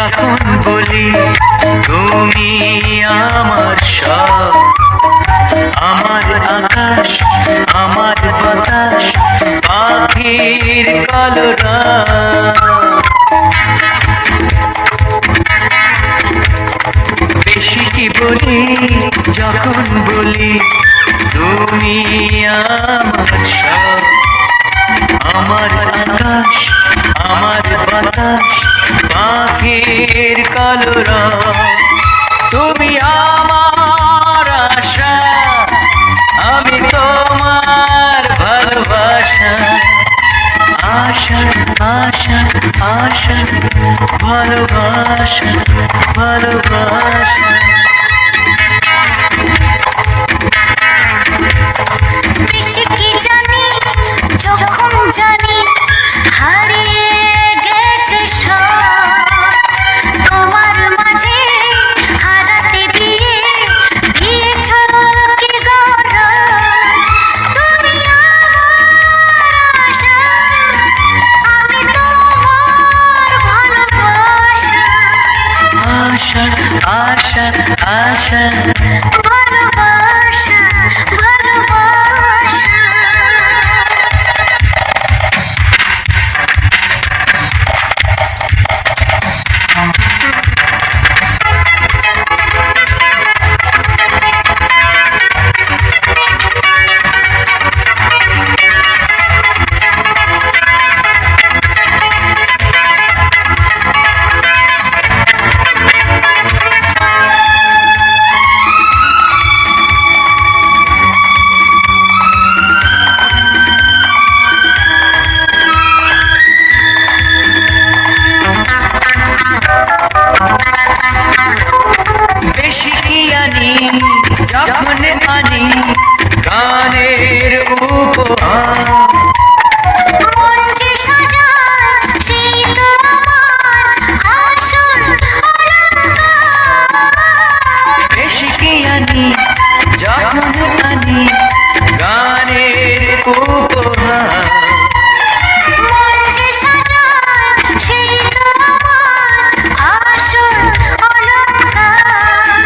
যখন বলি তুমি আমার সব, আমার আকাশ আমার বাতাস পাখির কলরব। বেশি কি বলি যখন বলি তুমি আমার সব, আমার আকাশ আমার বাতাস পাখির কলরব। তুমি আমার আশা আমি তোমার ভালোবাসা, আশা আশা আশা ভালোবাসা ভালোবাসা। বেশি কি জানি যখন জানি হারিয়ে গেছে সব, তোমার মাঝে হারাতে দিয়ে দিয়েছ কি গরব। তুমি আমার আশা আমি তোমার ভালোবাসা, আশা আশা আশা ভালোবাসা ভালোবাসা। বেশি কি আনি যখন আনি গানের উপহার, মন যে সাজায় সেই তো আমার আসল অলংকার। বেশি কি আনি যখন আনি গানের উপহার, মন যে সাজায় সেই তো আমার আসল অলংকার।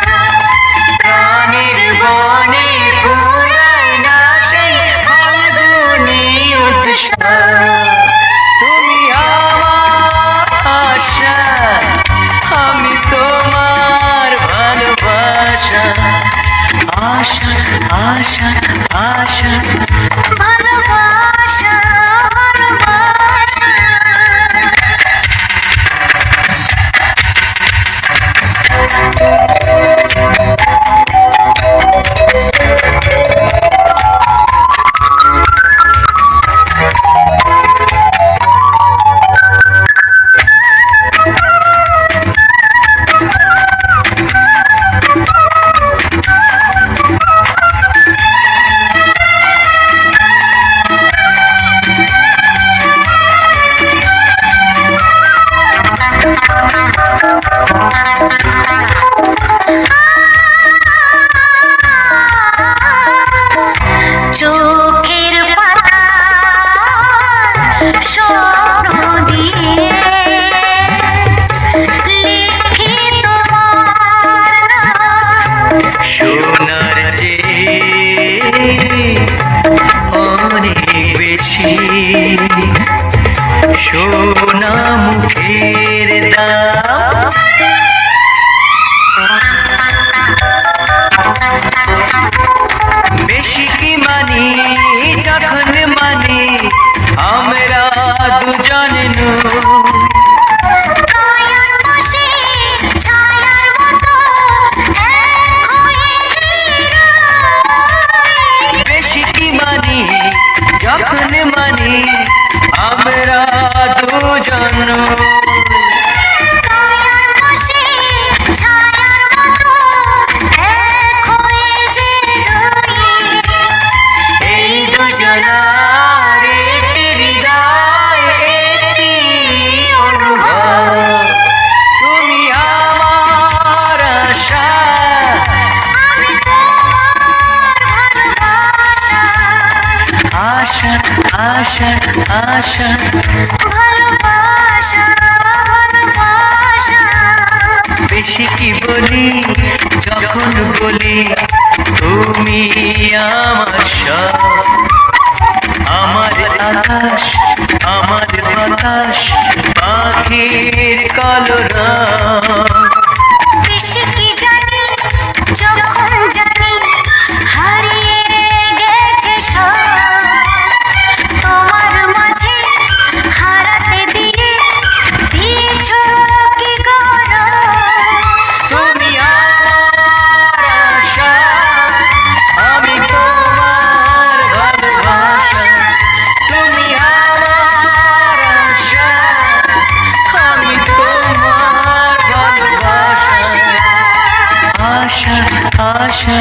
প্রাণের বনে ফুরায় না সেই ফাল্গুনী উৎসব। তুমি আমার আশা আমি তোমার ভালোবাসা, আশা আশা আশা ভালোবাসা ভালোবাসা। চোখের পাতায় স্বপ্ন দিয়ে লিখি তোমার নাম। সোনার চেয়ে অনেক বেশি সোনা মুখের দাম। বেশি কি মানি যখন মানি আমরা দুজন নু, কায়ার পাশে ছায়ার মতো এক হয়ে রই। বেশি কি মানি যখন মানি আমরা দুজন নু। কায়ার পাশে ছায়ার মতো এক হয়ে রই। এই দুজনার একটি হৃদয় একটি অনুভব। তুমি আমার আশা আমি তোমার ভালোবাসা, আশা আশা আশা ভালোবাসা ভালোবাসা। বেশি কি বলি যখন বলি তুমি আমার সব, আমার আকাশ আমার বাতাস পাখির কলরব। বেশি কি জানি যখন জানি হারিয়ে গেছে সব, তোমার মাঝে হারাতে দিয়ে দিয়েছ কি গরব। তুমি আমার আশা, আমি তোমার ভালোবাসা। তুমি আমার আশা, আমি তোমার ভালোবাসা। আশা আশা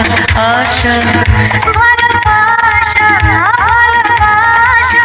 আশা ভালোবাসা ভালোবাসা।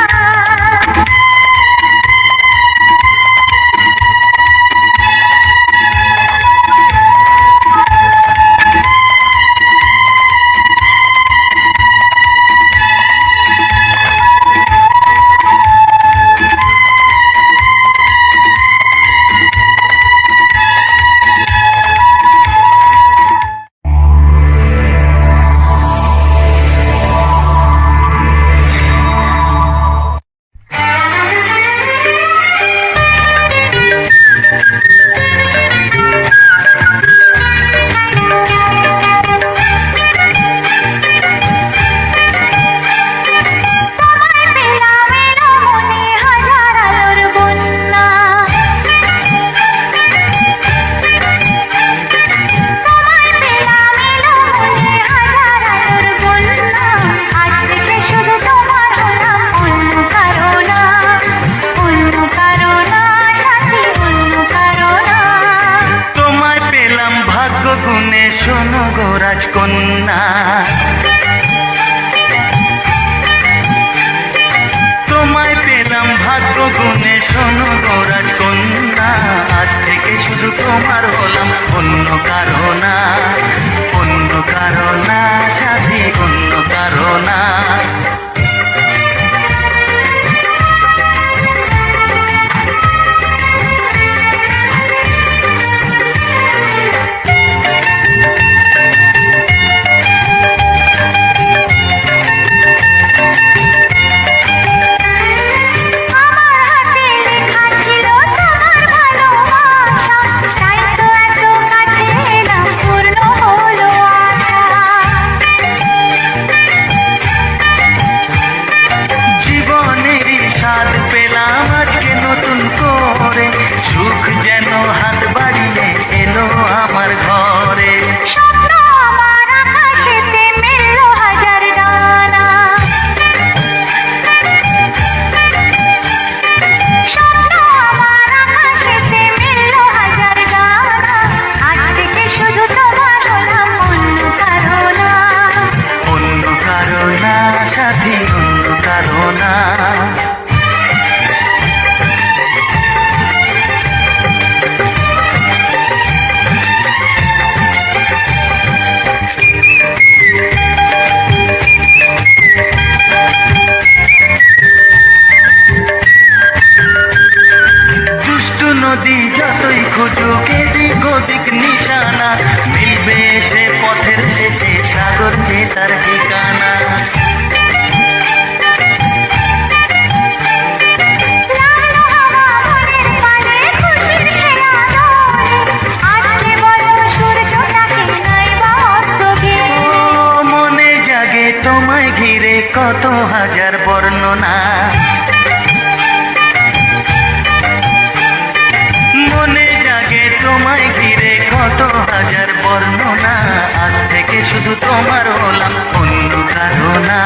শোনো গো রাজকন্যা, তোমায় পেলাম ভাগ্য গুণে। শোনো গো রাজকন্যা, আজ থেকে শুধু তোমার হলাম, অন্য কারো না, অন্য কারো না সাথী, অন্য কারো না। সুখ যেন হাত বাড়িয়ে এলো আমার ঘরে। স্বপ্ন আমার আকাশেতে মেলল হাজার ডানা, স্বপ্ন আমার আকাশেতে মেলল হাজার ডানা। আজ থেকে শুধু তোমার হলাম, অন্য কারো না, অন্য কারো না সাথী, অন্য কারো না। নদী যতই খুঁজুক এদিক ওদিক নিশানা, মিলবে সে পথের শেষে সাগর যে তার ঠিকানা। মনে জাগে তোমায় ঘিরে কত হাজার বর্ণনা, মনে জাগে তোমায় ঘিরে কত হাজার বর্ণনা। আজ থেকে শুধু তোমার হলাম, অন্য কারো না,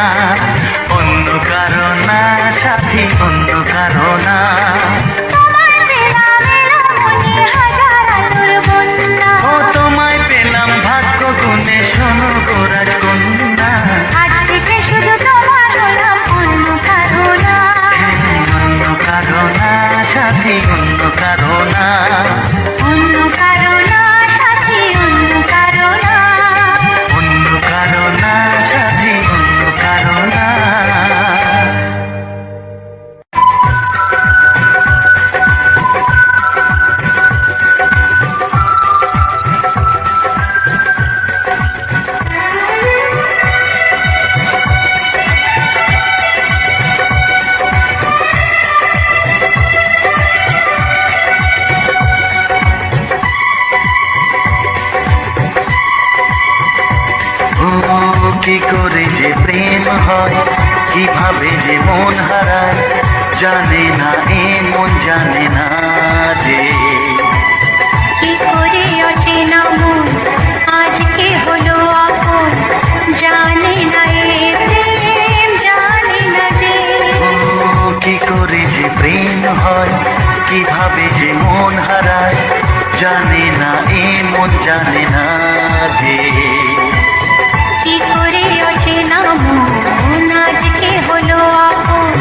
অন্য কারো না সাথী, অন্য কারো না। ও তোমায় পেলাম ভাগ্য গুণে, শোনো গো রাজকন্যা, আজ থেকে শুধু তোমার হলাম, অন্য কারো না, অন্য কারো না সাথী, অন্য কারো না। অন্য কারো না সাথী, অন্য কারো না, অন্য কারো না সাথী, অন্য কারো না। কি করে যে প্রেম হয়, কিভাবে যে মন হারায়, জানে না এ মন জানে না যে। কি করে অচেনা মন আজকে হলো আপন, জানে না এ প্রেম জানে না যে। কি করে যে প্রেম হয়, কিভাবে যে মন হারায়, জানে না এ মন জানে না যে। কি করে অচেনা মন আজকে হলো আপন,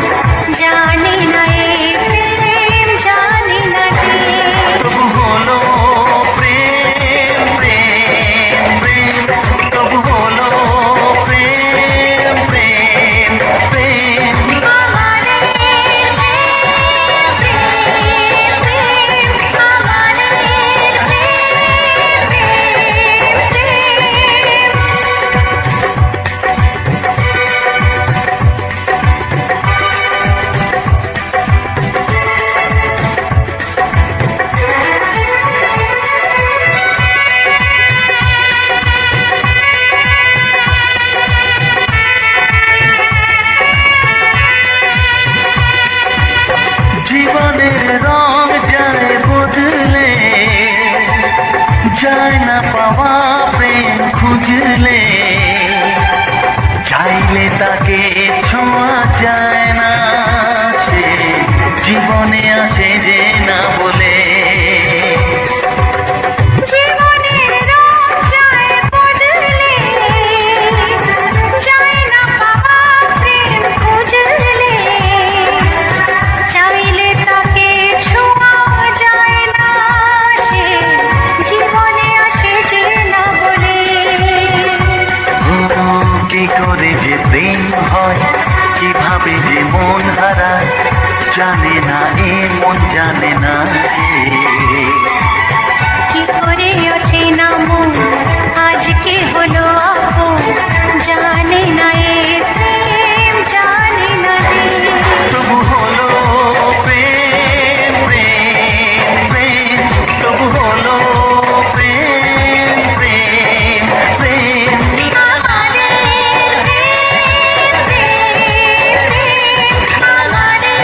জানে না এ প্রেম জানে না যে। তবু হলো প্রেম প্রেম প্রেম, তবু হলো প্রেম প্রেম প্রেম। আমারে প্রেম প্রেম, আমারে প্রেম প্রেম। জীবনের রং যায় বদলে, যায় না পাওয়া প্রেম খুঁজলে, চাইলে তাকে ছোঁয়া যায় না, সে জীবনে আসে যে না বলে। জীবনের রং যায় বদলে, যায় না পাওয়া প্রেম খুঁজলে, চাইলে তাকে ছোঁয়া যায় না, সে জীবনে আসে যে না বলে। কি করে যে প্রেম হয়, কিভাবে যে মন হারায়, জানে না এ মন জানে না যে। কি করে অচেনা মন আজকে হলো আপন, জানে না এ প্রেম জানে না যে। তবু হলো প্রেম প্রেম প্রেম, তবু হলো প্রেম প্রেম প্রেম। আমারে প্রেম, আমারে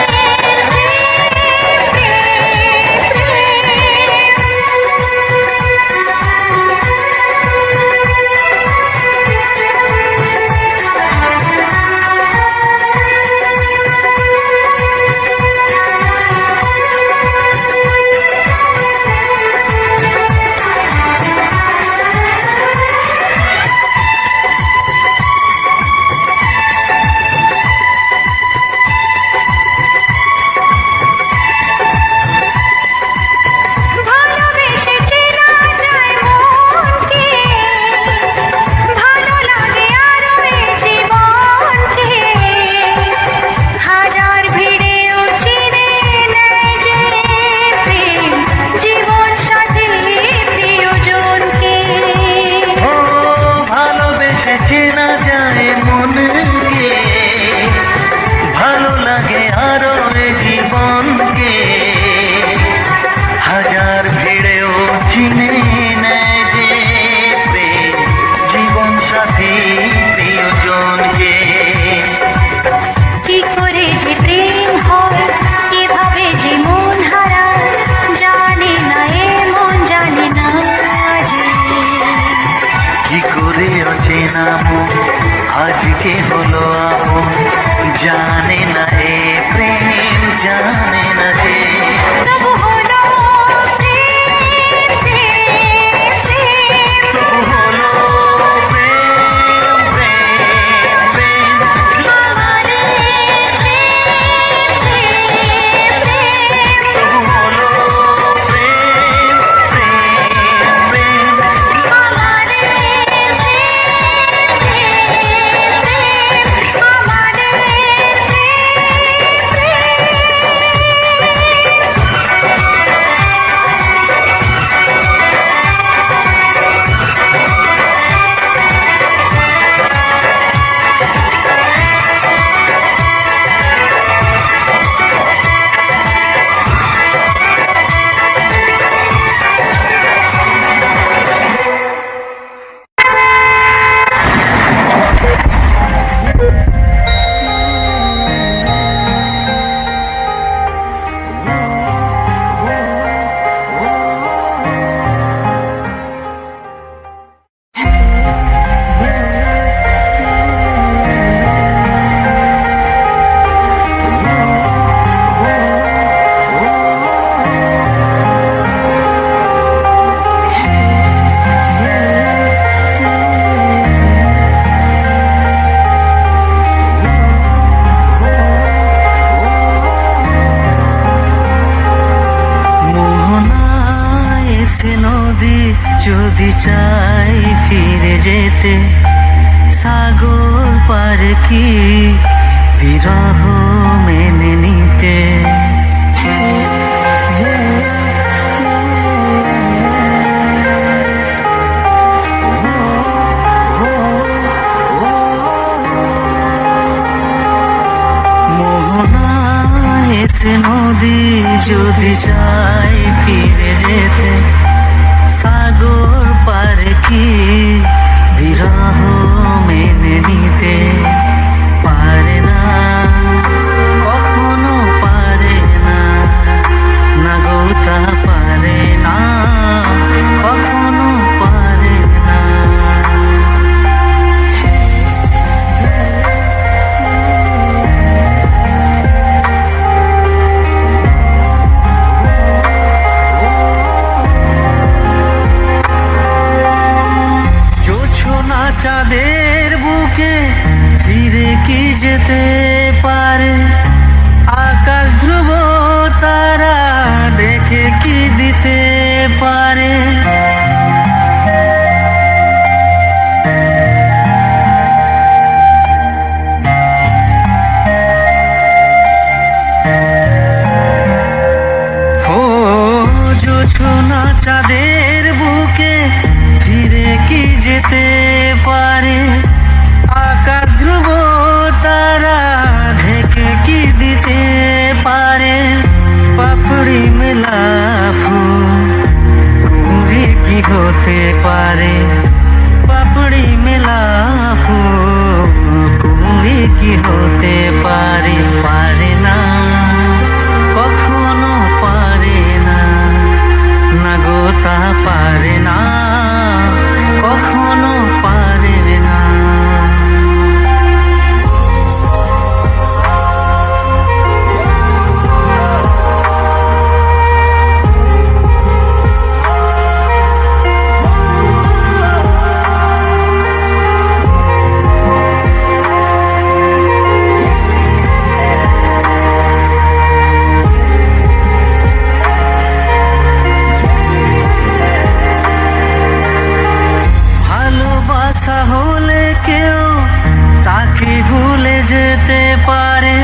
ভালোবেসে চেনা যায় মনকে, ভালো লাগে আরো এ জীবনকে, হাজার ভিড়েও চিনে নেয় যে প্রেম জীবন সাথী প্রিয়জনকে। ও ভালোবেসে চেনা যায় মনকে, ভালো লাগে আরো এ জীবনকে, হাজার ভিড়েও চিনে নেয় যে প্রেম জীবন সাথী প্রিয়জনকে। কি করে যে প্রেম হয়, কিভাবে যে মন হারায়, জানে না এ মন জানে না যে। কি করে অচেনা মন আজকে হলো আপন, জানে না এ প্রেম জানে না যে। তবু হলো প্রেম প্রেম প্রেম, তবু হলো প্রেম প্রেম প্রেম। আমারে প্রেম প্রেম, তবু হলো প্রেম প্রেম প্রেম। আমারে প্রেম, আমারে প্রেম। যেতে, সাগর পার কি বিরহ মেনে নিতে। মোহনায় এসে নদী যদি চাই ফিরে যেতে, সাগর পার কি বিরহ মেনে নিতে পারে না, কখনো পারে না, না গো তা পারে না, কখনো পারে না। জোছনা চাঁদের বুকে ফিরে কি যেতে পারে, আকাশ ধ্রুব তারা দেখে কি দিতে পারে। ও জোছনা চাঁদের বুকে ফিরে কি যেতে পারে, আকাশ ধ্রুব তারা ঢেকে কি দিতে পারে। পাপড়ি মেলা ফুল কুড়ি কি হতে পারে, পাপড়ি মেলা ফুল কুড়ি কি হতে পারে, পারে না, কখনো পারে না, না গো তা পারে না, কখনো পারে না। ভালোবাসা হলে কেউ তাকে ভুলে যেতে পারে,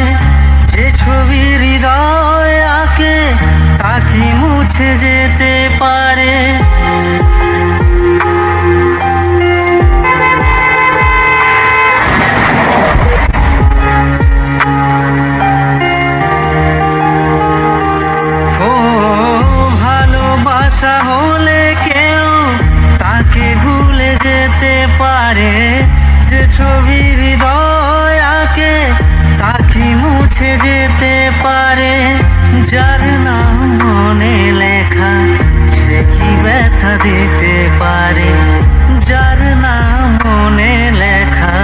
যে ছবি হৃদয় আঁকে তাকে মুছে যেতে পারে। ও ভালোবাসা হলে কেউ তাকে ভুলে যেতে পারে, যে ছবি হৃদয় আঁকে তাকে মুছে যেতে পারে। যার নাম মনে লেখা সে কি ব্যথা দিতে পারে, যার নাম মনে লেখা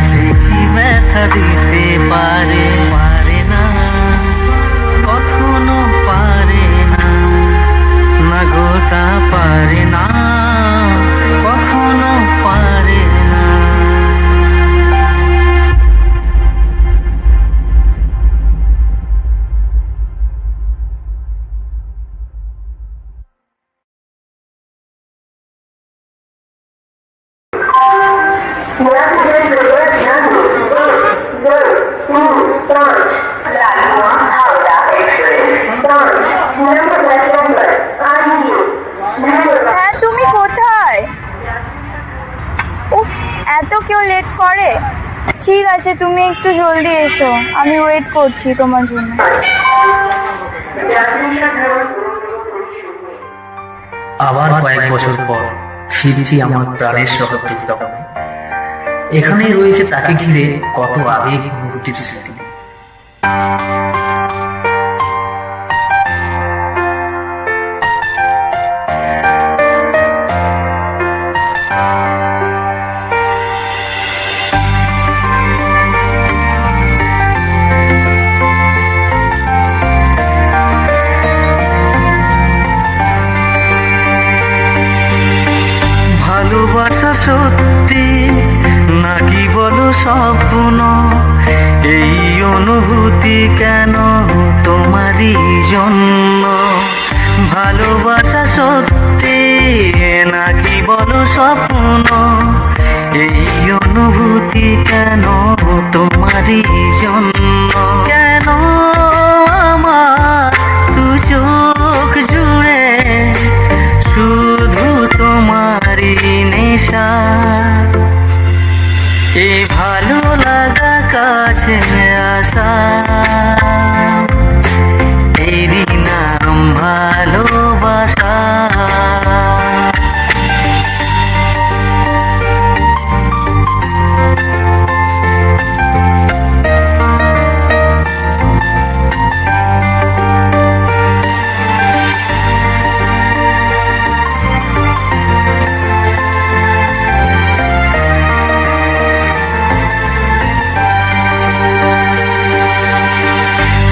সে কি ব্যথা দিতে পারে, পারে না, কখনো পারে না, না গো তা পারে না, কখনো পারে না। হ্যাঁ, তুমি কোথায়? উফ, এত কেউ লেট করে? ঠিক আছে, তুমি একটু জলদি এসো, আমি ওয়েট করছি তোমার জন্য। আবার কয়েক বছর পর ফিরছি আমার প্রাণের শহর বৃন্দাবনে। এখানেই রয়েছে তাকে ঘিরে কত আবেগ অনুভূতির স্মৃতি। ভালোবাসা সত্যি নাকি বলো স্বপ্ন, এই অনুভূতি কেন তোমারই জন্য। ভালোবাসা সত্যি নাকি বলো স্বপ্ন, এই অনুভূতি কেন তোমারই জন্য, কেন আমার দু চোখ জুড়ে শুধু তোমারই নেশা। এই ভালো লাগা কাছে আসা, এরই নাম ভালোবাসা।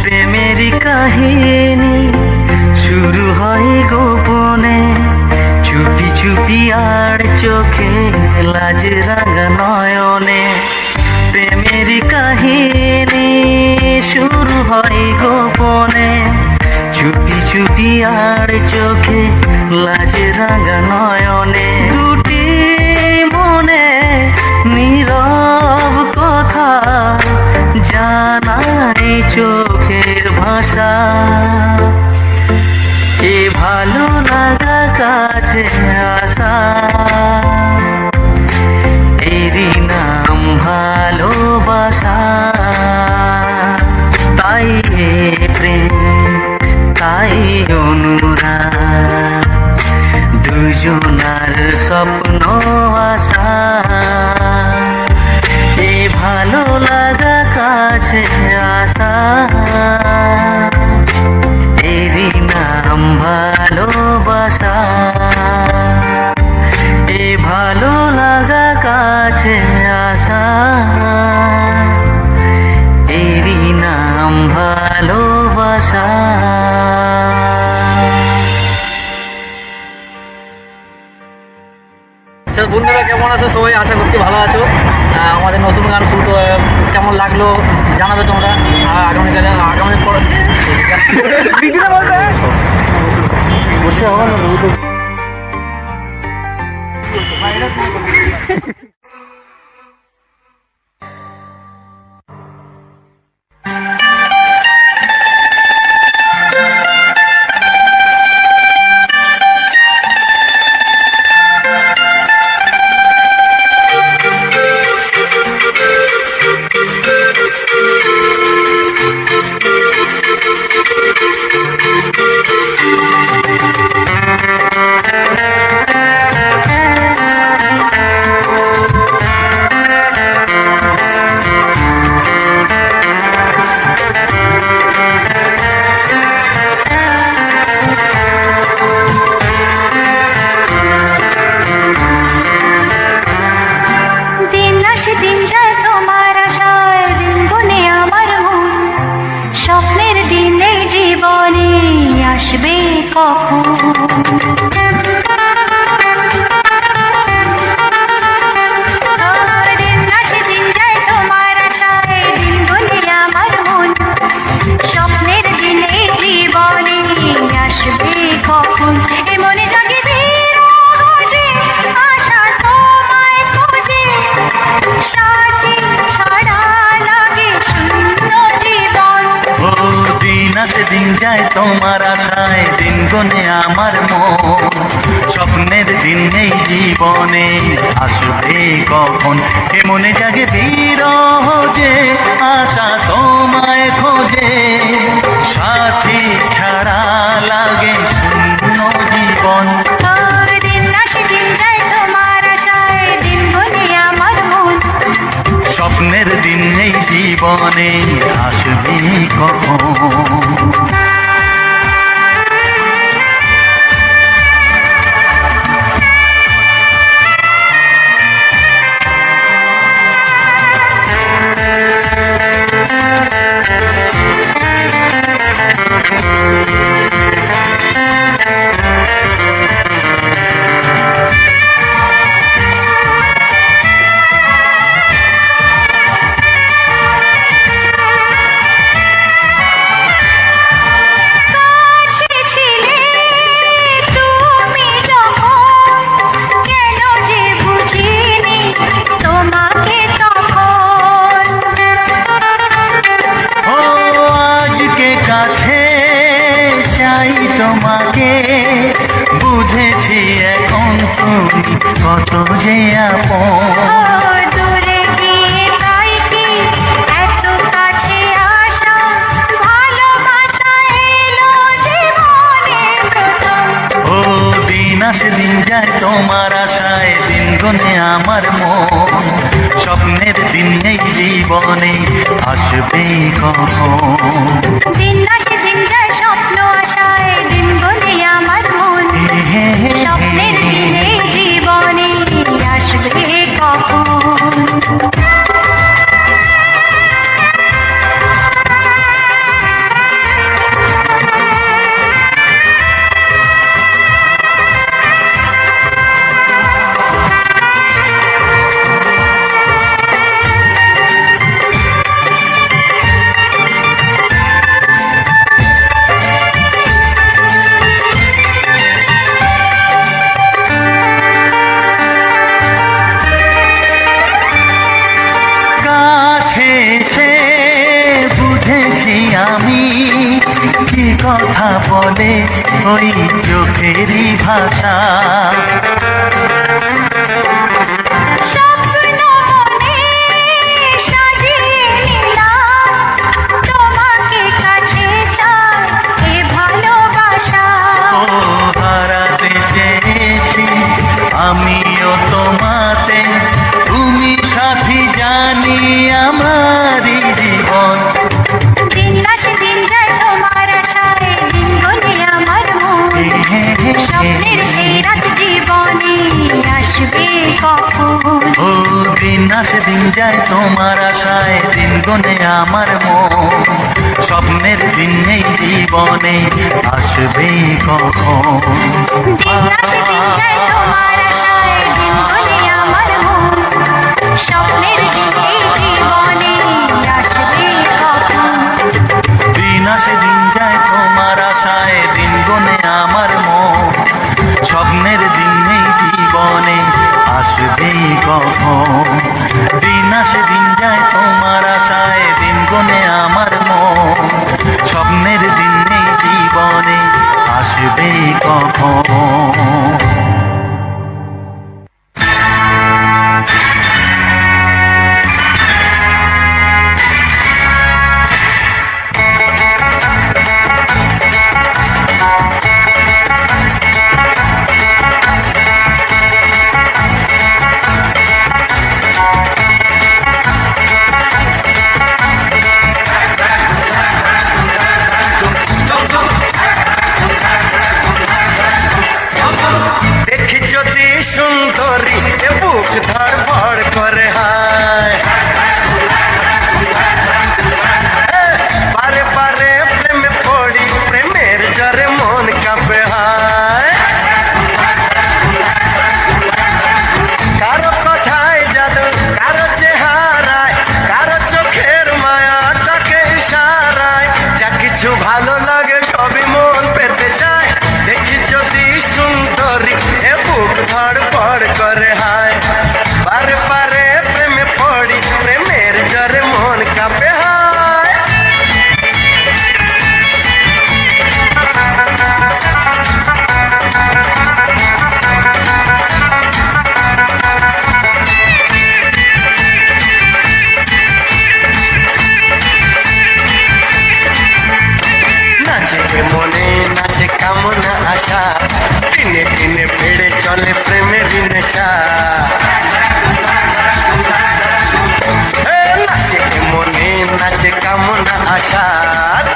প্রেমেরই কাহিনী শুরু হয় গোপনে, চুপি চুপি আর চোখে লাজ রাঙা নয়নে। প্রেমেরই কাহিনী শুরু হয় গোপনে, চুপি চুপি আর চোখে লাজ রাঙা নয়নে। দুটি মনে নীরব কথা জানাই চোখের ভাষা। এ ভালো লাগা কাছে আসা, এরই নাম ভালোবাসা। তাই এ প্রেম, তাই অনুরাগ, দুজনার স্বপ্ন আশা। এই ভালো লাগা কাছে আসা, এরই নাম ভালোবাসা। এই ভালো লাগা কাছে আসা, এরই নাম ভালোবাসা। আচ্ছা বন্ধুরা, কেমন আছো সবাই? আশা করছি ভালো আছো। আমাদের নতুন গান শুরু কেমন লাগলো জানাবে তোমরা। আগামীকালে পর দিন আসে দিন যায় তোমার আশায়, দিন গুনে আমার মন। স্বপ্নের দিনে জীবনে আসবে কখন? দিন আসে দিন যায় তোমার আশায়, দিন গুনে আমার মন। স্বপ্নের দিনে জীবনে আসবে কখন? এ মনে জাগে বিরহ যে আশা তোমায় খোঁজে, সাথী ছাড়া লাগে শূন্য জীবন। ও দিন আসে দিন যায় তোমার আশায়, দিন গনে আমার মন। স্বপ্নের দিন নেই জীবনে আসবে কখন? এ মনে জাগে বিরহ যে আশা তোমায় খোঁজে, সাথী ছাড়া লাগে শূন্য জীবন। দিন আসে দিন যায় তোমার আশায়, দিন গুনে আমার মন। স্বপ্নের দিন নেই জীবনে আসবে কখন? কত যে আপন। ও দূরে গিয়ে তাই কি এত কাছে আসা, ভালোবাসা এলো জীবনে প্রথম। ও দিন আসে দিন যায় তোমার আশায়, দিন গনে আমার মন। স্বপ্নের দিন এই জীবনে আসবে কখন। দিন আসে দিন যায় স্বপ্ন আশায়, দিন বলে আমার মন। স্বপ্নের দিনে জীবনে আসবে কখন। কাছে এসে বুঝেছি আমি কি কথা বলে ওই চোখেরই ভাষা। স্বপ্ন মনে সাজিয়ে নিলাম, তোমাকে কাছে চাই এ ভালোবাসা। ও হারাতে চেয়েছি আমিও তোমাতে, তুমি সাথী জানি আমারই জীবন। দিন আসে দিন যায় তোমার আশায়, দিন গনে আমার মন। স্বপ্নের সেই রাত জীবনে আসবে কখন। ও দিন আসে দিন যায় তোমার আশায়, দিন গনে আমার মন। স্বপ্নের দিন এই জীবনে আসবে কখন। দিন আসে দিন যায় তোমার আশায়, দিন গনে আমার মন। স্বপ্নের দিন এই জীবনে আসবে কখন। দিন আসে দিন যায় তোমার আশায়, দিন গনে আমার মন। স্বপ্নের দিন এই জীবনে আসবে কখন। দিন আসে দিন যায় তোমার আশায়, দিন গনে আমার মন। স্বপ্নের দিন এই জীবনে আসবে কখন। দেখি যদি সুন্দরী এ বুক ধড়ফড় করে হায়। বারে বারে প্রেমে পড়ি, প্রেমের জ্বরে মন কাঁপে হায়। কারো কথায় জাদু, কারো চেহারায়, কারো চোখের মায়া, তাকে ইশারায় যা কিছু ভালো লাগে সবই মন পেতে চায়। দেখি যদি সুন্দরী এ বুক ধড়ফড় করে হায়। বারে বারে প্রেমে পড়ি, প্রেমের জ্বরে মন কাঁপে হায়। নাচে মনে নাচে কামনা আশা, দিনে দিনে বেড়ে চলে প্রেমের নেশা। নাচে মনে নাচে কামনা আশা,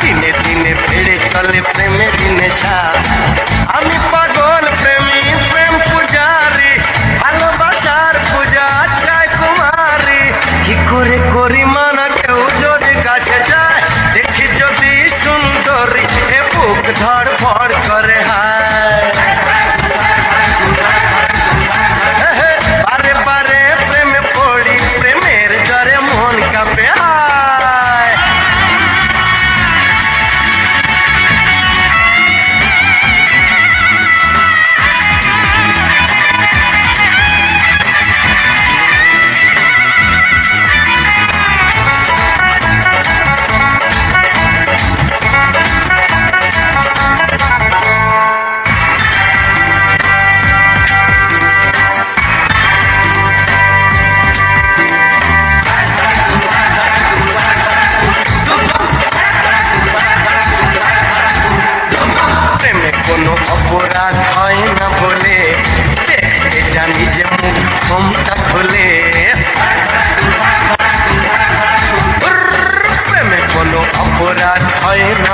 দিনে দিনে বেড়ে চলে প্রেমের নেশা। আমি পাগল প্রেমী, প্রেম পূজারি, ভালোবাসার পূজা চাই কুমারী। কি করে করি মানা কেউ যদি কাছে যায়, দেখি যদি সুন্দরী এ বুক ধড়ফড় করে হায়। বারে বারে প্রেমে পড়ি, প্রেমের জ্বরে মন কাঁপে হায়। অপরাধ হয় না বলে দেখতে জানি যে মুখ ঘোমটা খোলে প্রেমে কোনো অপরাধ হয় না